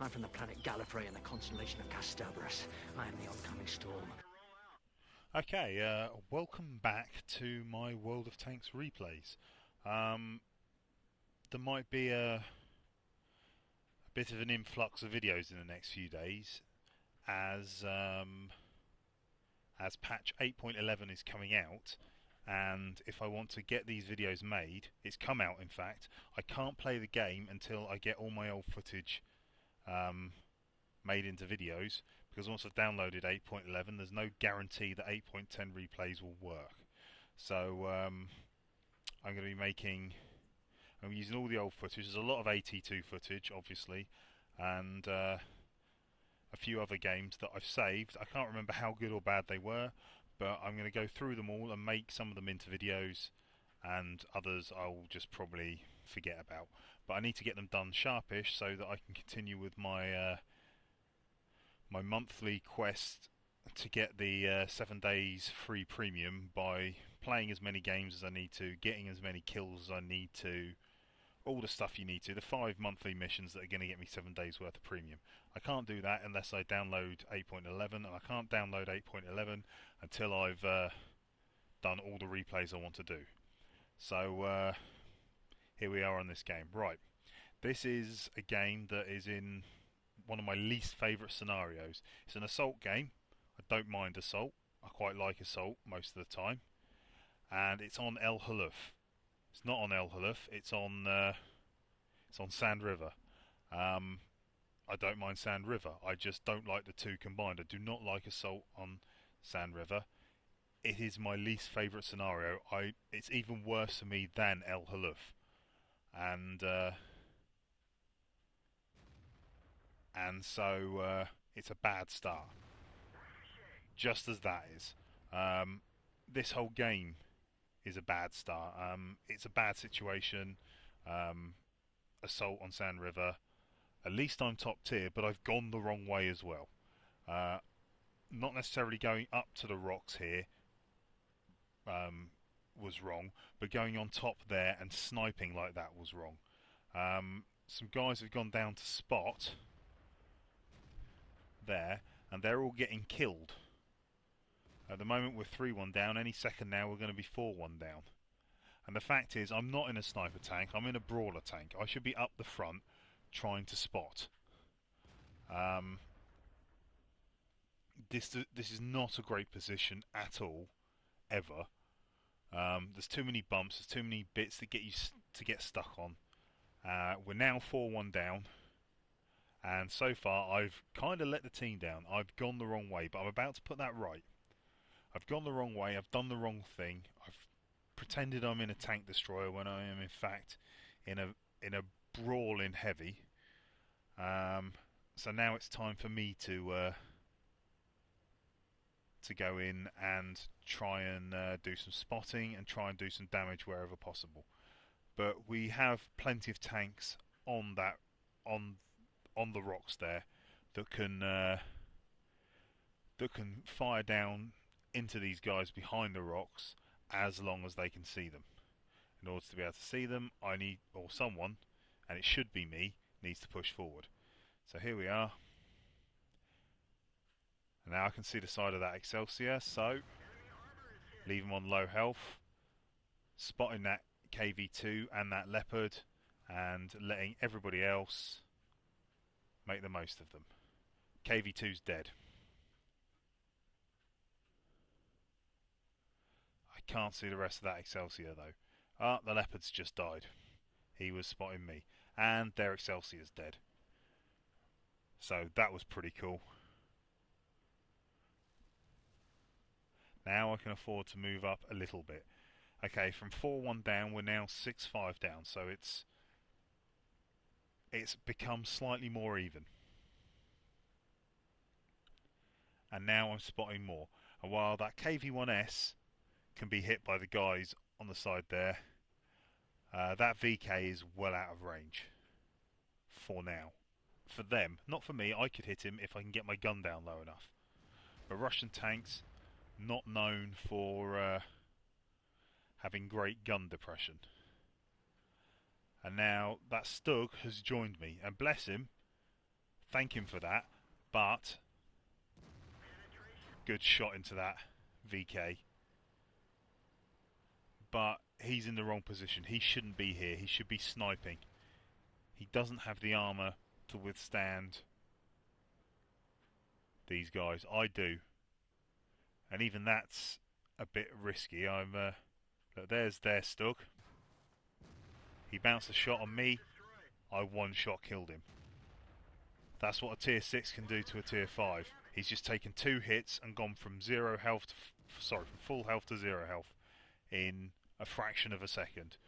I'm from the planet Gallifrey in the constellation of Kasterborous. I am the oncoming storm. Okay, welcome back to my World of Tanks replays. There might be a bit of an influx of videos in the next few days as patch 8.11 is coming out, and if I want to get these videos made, it's come out in fact, I can't play the game until I get all my old footage made into videos, because once I've downloaded 8.11 there's no guarantee that 8.10 replays will work. So I'm going to be using all the old footage. There's a lot of AT2 footage obviously, and a few other games that I've saved. I can't remember how good or bad they were, but I'm going to go through them all and make some of them into videos, and others I'll just probably forget about. But I need to get them done sharpish so that I can continue with my my monthly quest to get the 7 days free premium by playing as many games as I need to, getting as many kills as I need to, all the stuff you need to, the 5 monthly missions that are going to get me 7 days worth of premium. I can't do that unless I download 8.11, and I can't download 8.11 until I've done all the replays I want to do. So here we are on this game. Right, this is a game that is in one of my least favourite scenarios. It's an assault game. I don't mind assault. I quite like assault most of the time. And it's on El Haluf. It's not on El Haluf. It's on Sand River. I don't mind Sand River. I just don't like the two combined. I do not like assault on Sand River. It is my least favourite scenario. It's even worse for me than El Haluf. And so it's a bad start. Just as that is. This whole game is a bad start. It's a bad situation. Assault on Sand River. At least I'm top tier, but I've gone the wrong way as well. Not necessarily going up to the rocks here was wrong, but going on top there and sniping like that was wrong. Some guys have gone down to spot there, and they're all getting killed. At the moment we're 3-1 down. Any second now we're going to be 4-1 down. And the fact is, I'm not in a sniper tank, I'm in a brawler tank. I should be up the front trying to spot. This is not a great position at all, ever. There's too many bumps, there's too many bits that get you to get stuck on. We're now 4-1 down. And so far, I've kind of let the team down. I've gone the wrong way, but I'm about to put that right. I've gone the wrong way. I've done the wrong thing. I've pretended I'm in a tank destroyer when I am, in fact, in a brawl in heavy. So now it's time for me to go in and try and do some spotting and try and do some damage wherever possible. But we have plenty of tanks on the rocks there that can fire down into these guys behind the rocks as long as they can see them. In order to be able to see them, I need, or someone, and it should be me, needs to push forward. So here we are. And now I can see the side of that Excelsior, so leave them on low health, spotting that KV-2 and that Leopard, and letting everybody else make the most of them. KV-2's dead. I can't see the rest of that Excelsior though. Ah, the Leopard's just died. He was spotting me. And their Excelsior's dead. So that was pretty cool. Now I can afford to move up a little bit. Okay, from 4-1 down, we're now 6-5 down. So it's become slightly more even. And now I'm spotting more. And while that KV-1S can be hit by the guys on the side there, that VK is well out of range. For now. For them. Not for me. I could hit him if I can get my gun down low enough. But Russian tanks, not known for having great gun depression. And now that Stug has joined me. And bless him, thank him for that, but good shot into that VK. But he's in the wrong position. He shouldn't be here. He should be sniping. He doesn't have the armor to withstand these guys. I do. And even that's a bit risky. Look, there's their Stug. He bounced a shot on me. I one-shot killed him. That's what a tier 6 can do to a tier 5. He's just taken 2 hits and gone from zero health to from full health to 0 health in a fraction of a second.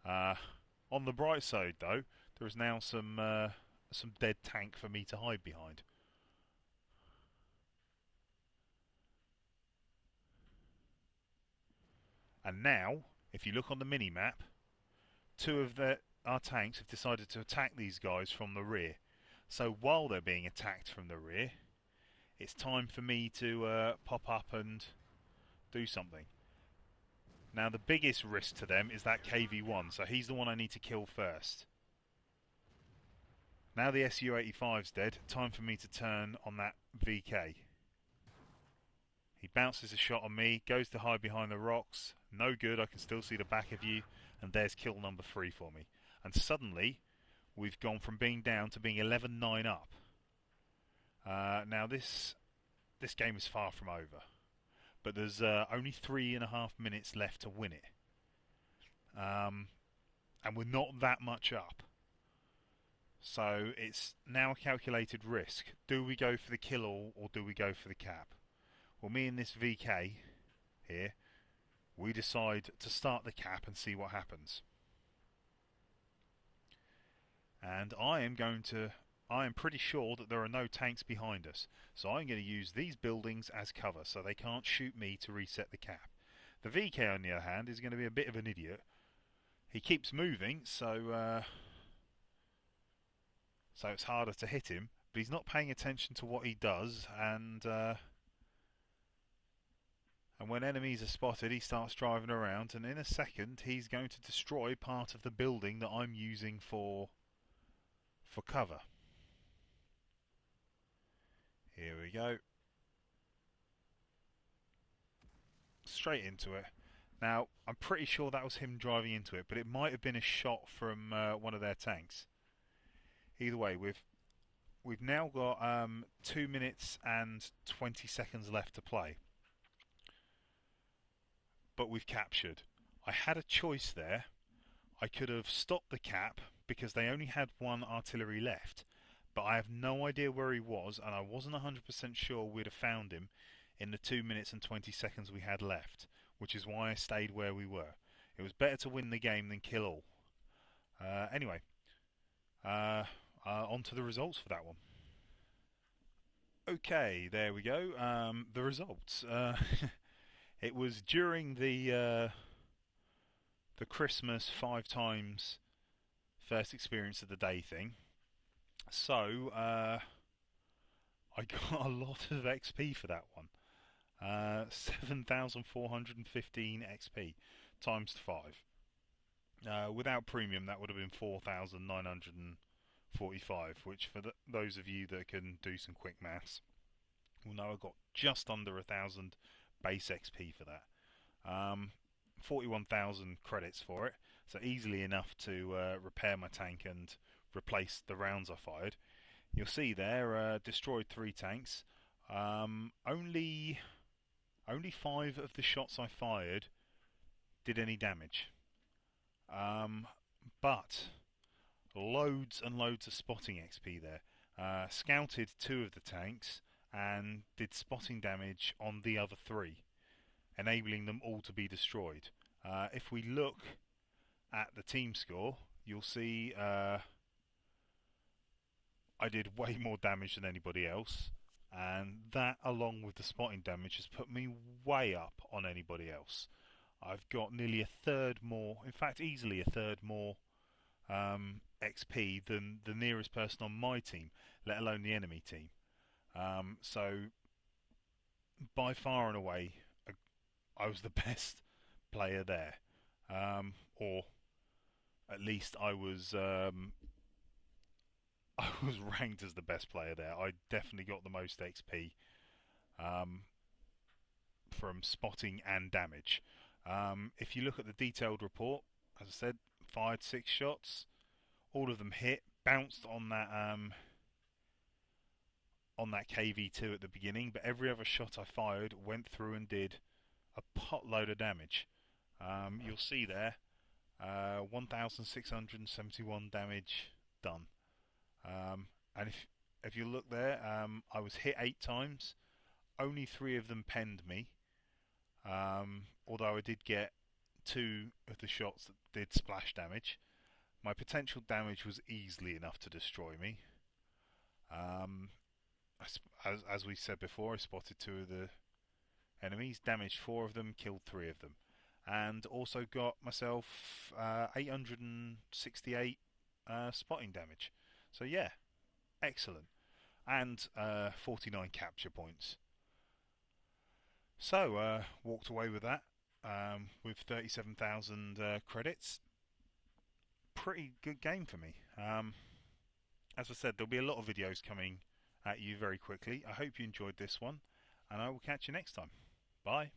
On the bright side, though, there is now some dead tank for me to hide behind. And now, if you look on the mini-map, 2 of our tanks have decided to attack these guys from the rear. So while they're being attacked from the rear, it's time for me to pop up and do something. Now the biggest risk to them is that KV-1, so he's the one I need to kill first. Now the Su-85's dead, time for me to turn on that VK. He bounces a shot on me, goes to hide behind the rocks. No good, I can still see the back of you. And there's kill number 3 for me. And suddenly, we've gone from being down to being 11-9 up. Now this game is far from over. But there's only 3.5 minutes left to win it. And we're not that much up. So it's now a calculated risk. Do we go for the kill all or do we go for the cap? Well, me and this VK here, we decide to start the cap and see what happens. And I am pretty sure that there are no tanks behind us. So I'm going to use these buildings as cover so they can't shoot me to reset the cap. The VK, on the other hand, is going to be a bit of an idiot. He keeps moving, so it's harder to hit him. But he's not paying attention to what he does, and when enemies are spotted, he starts driving around, and in a second, he's going to destroy part of the building that I'm using for cover. Here we go. Straight into it. Now, I'm pretty sure that was him driving into it, but it might have been a shot from one of their tanks. Either way, we've now got 2 minutes and 20 seconds left to play. But we've captured. I had a choice there. I could have stopped the cap because they only had 1 artillery left, but I have no idea where he was, and I wasn't 100% sure we'd have found him in the 2 minutes and 20 seconds we had left, which is why I stayed where we were. It was better to win the game than kill all. Anyway, on to the results for that one. Okay, there we go. The results. It was during the Christmas 5 times first experience of the day thing. So I got a lot of XP for that one. 7,415 XP times 5. Without premium, that would have been 4,945, which for those of you that can do some quick maths will know I got just under 1,000 base XP for that. 41,000 credits for it, so easily enough to repair my tank and replace the rounds I fired. You'll see there, destroyed 3 tanks. Only 5 of the shots I fired did any damage. But loads and loads of spotting XP there. Scouted 2 of the tanks and did spotting damage on the other 3, enabling them all to be destroyed. If we look at the team score, you'll see I did way more damage than anybody else, and that, along with the spotting damage, has put me way up on anybody else. I've got nearly a third more, in fact easily a third more XP than the nearest person on my team, let alone the enemy team. So by far and away I was the best player there, or at least I was I was ranked as the best player there. I definitely got the most XP um, from spotting and damage. If you look at the detailed report, as I said, fired 6 shots, all of them hit, bounced on that KV-2 at the beginning, but every other shot I fired went through and did a potload of damage. You'll see there, 1,671 damage done. And if you look there, I was hit 8 times. Only 3 of them penned me. Although I did get 2 of the shots that did splash damage. My potential damage was easily enough to destroy me. As we said before, I spotted 2 of the enemies, damaged 4 of them, killed 3 of them, and also got myself 868 spotting damage. So yeah, excellent, and 49 capture points. So walked away with that with 37,000 credits. Pretty good game for me. As I said, there'll be a lot of videos coming at you very quickly. I hope you enjoyed this one, and I will catch you next time. Bye.